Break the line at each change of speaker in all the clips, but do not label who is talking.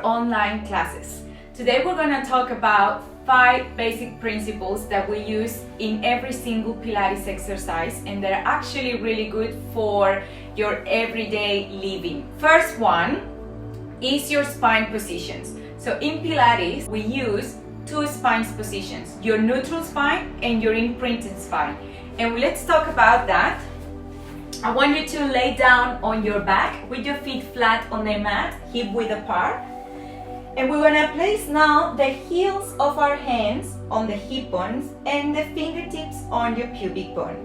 online classes. Today we're going to talk about 5 basic principles that we use in every single Pilates exercise, and they're actually really good for your everyday living. First one is your spine positions. So in Pilates, we use 2 spine positions, your neutral spine and your imprinted spine. And let's talk about that. I want you to lay down on your back with your feet flat on the mat, hip width apart. And we're gonna place now the heels of our hands on the hip bones and the fingertips on your pubic bone.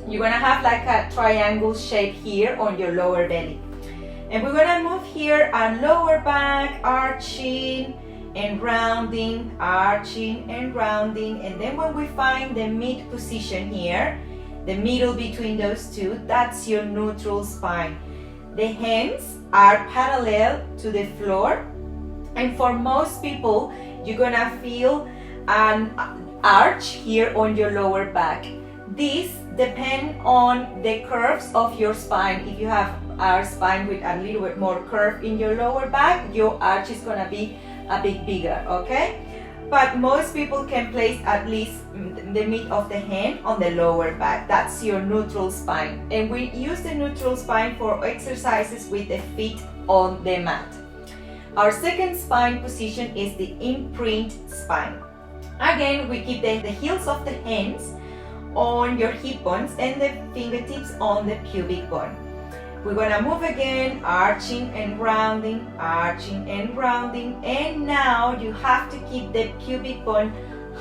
You're gonna have like a triangle shape here on your lower belly. And we're gonna move here our lower back, arching and rounding, arching and rounding. And then when we find the mid position here, the middle between those two, that's your neutral spine. The hands are parallel to the floor. And for most people, you're gonna feel an arch here on your lower back. This depends on the curves of your spine. If you have a spine with a little bit more curve in your lower back, your arch is gonna be a bit bigger, okay? But most people can place at least the mid of the hand on the lower back. That's your neutral spine. And we use the neutral spine for exercises with the feet on the mat. Our second spine position is the imprint spine. Again, we keep the heels of the hands on your hip bones and the fingertips on the pubic bone. We're gonna move again, arching and rounding, arching and rounding. And now you have to keep the pubic bone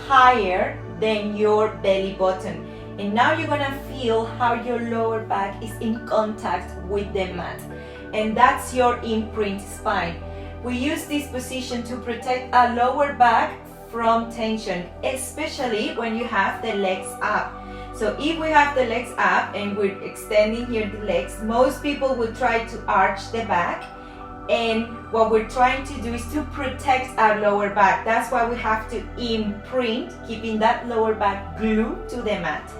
higher than your belly button. And now you're gonna feel how your lower back is in contact with the mat. And that's your imprint spine. We use this position to protect our lower back from tension, especially when you have the legs up. So if we have the legs up and we're extending here the legs, most people will try to arch the back. And what we're trying to do is to protect our lower back. That's why we have to imprint, keeping that lower back glued to the mat.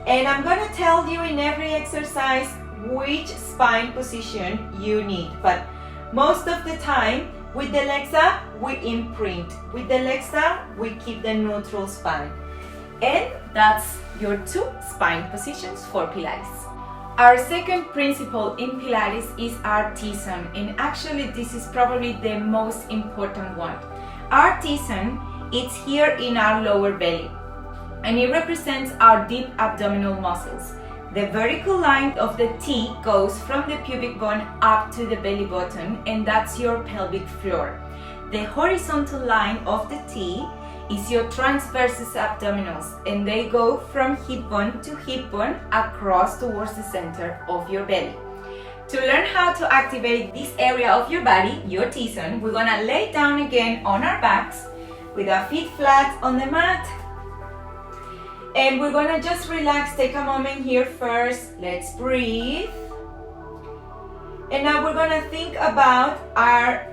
And I'm gonna tell you in every exercise which spine position you need. But most of the time, with the legs up, we imprint. With the legs down, we keep the neutral spine. And that's your 2 spine positions for Pilates. Our second principle in Pilates is Artisan, and actually this is probably the most important one. Artisan is here in our lower belly, and it represents our deep abdominal muscles. The vertical line of the T goes from the pubic bone up to the belly button, and that's your pelvic floor. The horizontal line of the T is your transversus abdominals, and they go from hip bone to hip bone across towards the center of your belly. To learn how to activate this area of your body, your T-zone, we're gonna lay down again on our backs with our feet flat on the mat. And we're gonna just relax, take a moment here first. Let's breathe. And now we're gonna think about our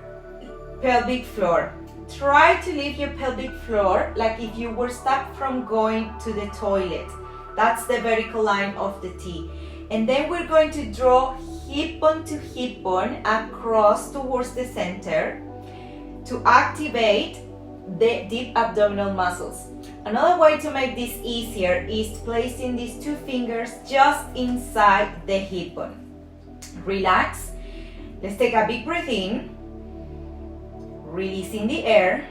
pelvic floor. Try to leave your pelvic floor like if you were stuck from going to the toilet. That's the vertical line of the T. And then we're going to draw hip bone to hip bone across towards the center to activate the deep abdominal muscles. Another way to make this easier is placing these 2 fingers just inside the hip bone. Relax. Let's take a big breath in, releasing the air.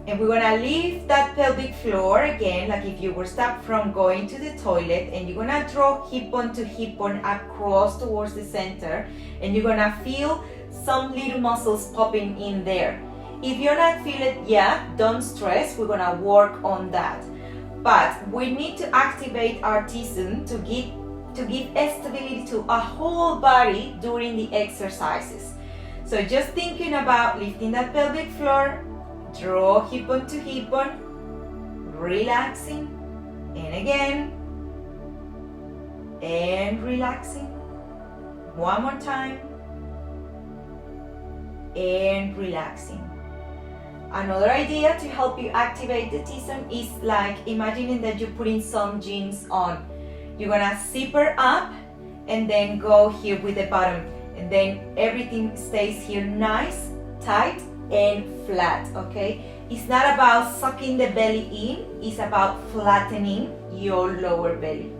And we're gonna leave that pelvic floor again, like if you were stuck from going to the toilet, and you're gonna draw hip bone to hip bone across towards the center, and you're gonna feel some little muscles popping in there. If you're not feeling it yet, don't stress, we're gonna work on that. But we need to activate our Artisan to give stability to our whole body during the exercises. So just thinking about lifting that pelvic floor, draw hip bone to hip bone, relaxing, and again, and relaxing. One more time, and relaxing. Another idea to help you activate the T-zone is like imagining that you're putting some jeans on. You're gonna zipper up and then go here with the bottom, and then everything stays here nice, tight and flat, okay? It's not about sucking the belly in, it's about flattening your lower belly.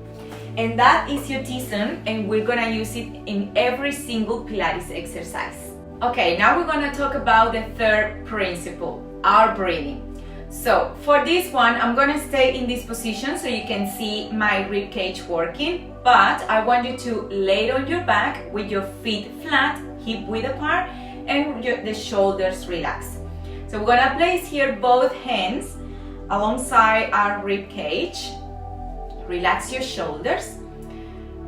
And that is your Artisan, and we're gonna use it in every single Pilates exercise. Okay, now we're gonna talk about the third principle, our breathing. So for this one, I'm gonna stay in this position so you can see my rib cage working, but I want you to lay on your back with your feet flat, hip width apart, and the shoulders relaxed. So we're gonna place here both hands alongside our rib cage. Relax your shoulders.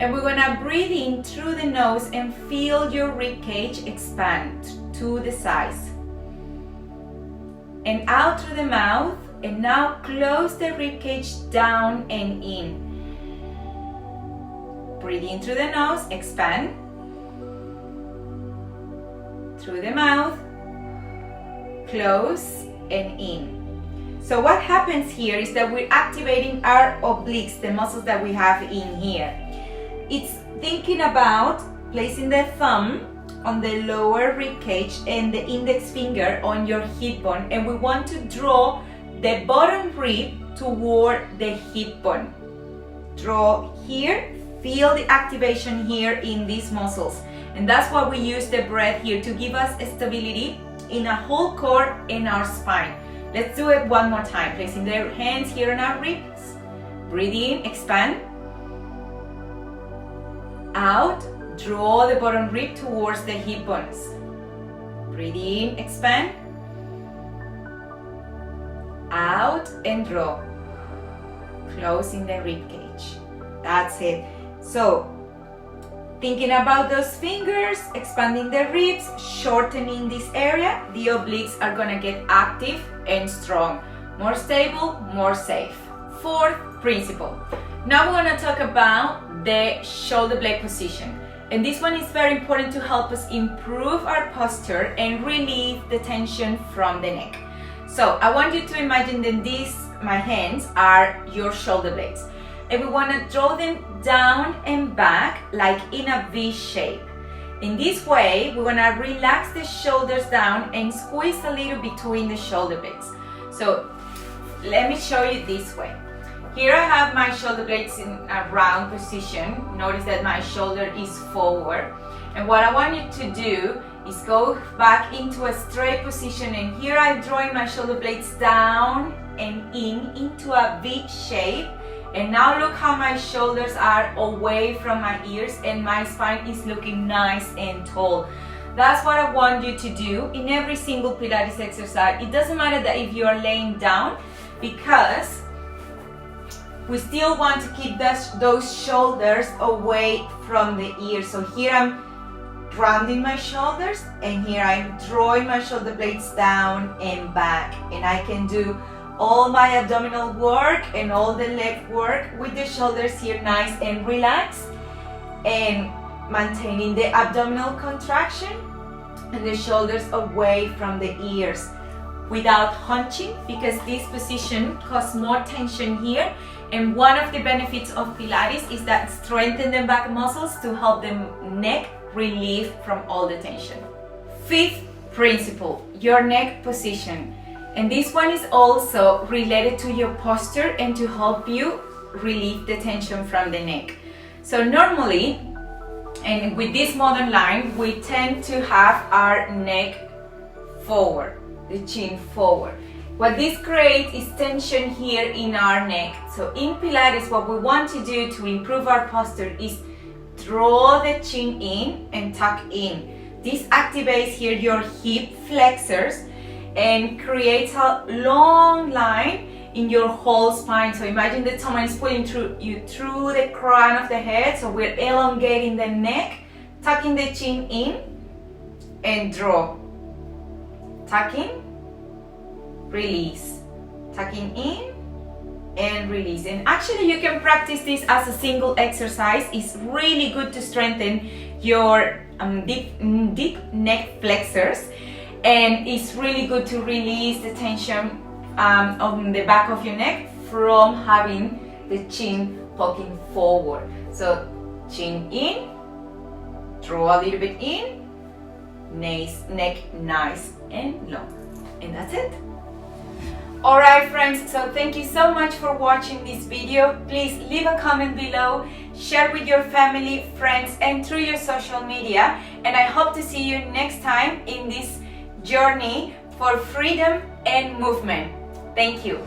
And we're gonna breathe in through the nose and feel your rib cage expand to the sides. And out through the mouth, and now close the rib cage down and in. Breathe in through the nose, expand. Through the mouth, close and in. So what happens here is that we're activating our obliques, the muscles that we have in here. It's thinking about placing the thumb on the lower rib cage and the index finger on your hip bone, and we want to draw the bottom rib toward the hip bone. Draw here, feel the activation here in these muscles, and that's why we use the breath here to give us stability in our whole core and our spine. Let's do it one more time, placing the hands here on our ribs. Breathe in, expand. Out, draw the bottom rib towards the hip bones. Breathe in, expand. Out and draw. Closing the rib cage. That's it. So, thinking about those fingers, expanding the ribs, shortening this area, the obliques are gonna get active and strong. More stable, more safe. Fourth principle. Now we're gonna talk about the shoulder blade position. And this one is very important to help us improve our posture and relieve the tension from the neck. So I want you to imagine that these, my hands, are your shoulder blades. And we want to draw them down and back like in a V shape. In this way, we want to relax the shoulders down and squeeze a little between the shoulder blades. So let me show you this way. Here I have my shoulder blades in a round position. Notice that my shoulder is forward. And what I want you to do is go back into a straight position, and here I'm drawing my shoulder blades down and into a V shape. And now look how my shoulders are away from my ears and my spine is looking nice and tall. That's what I want you to do in every single Pilates exercise. It doesn't matter that if you are laying down, because we still want to keep those shoulders away from the ears. So here I'm rounding my shoulders, and here I'm drawing my shoulder blades down and back. And I can do all my abdominal work and all the leg work with the shoulders here nice and relaxed, and maintaining the abdominal contraction and the shoulders away from the ears without hunching, because this position causes more tension here. And one of the benefits of Pilates is that strengthen the back muscles to help the neck relieve from all the tension. Fifth principle, your neck position. And this one is also related to your posture and to help you relieve the tension from the neck. So normally, and with this modern line, we tend to have our neck forward, the chin forward. What this creates is tension here in our neck. So in Pilates, what we want to do to improve our posture is draw the chin in and tuck in. This activates here your hip flexors and creates a long line in your whole spine. So imagine that someone is pulling you through the crown of the head. So we're elongating the neck, tucking the chin in and draw. Tucking, release. Tucking in and release. And actually you can practice this as a single exercise. It's really good to strengthen your deep neck flexors. And it's really good to release the tension on the back of your neck from having the chin poking forward. So chin in, draw a little bit in, neck nice and long. And that's it. Alright friends, so thank you so much for watching this video. Please leave a comment below, share with your family, friends and through your social media, and I hope to see you next time in this journey for freedom and movement. Thank you.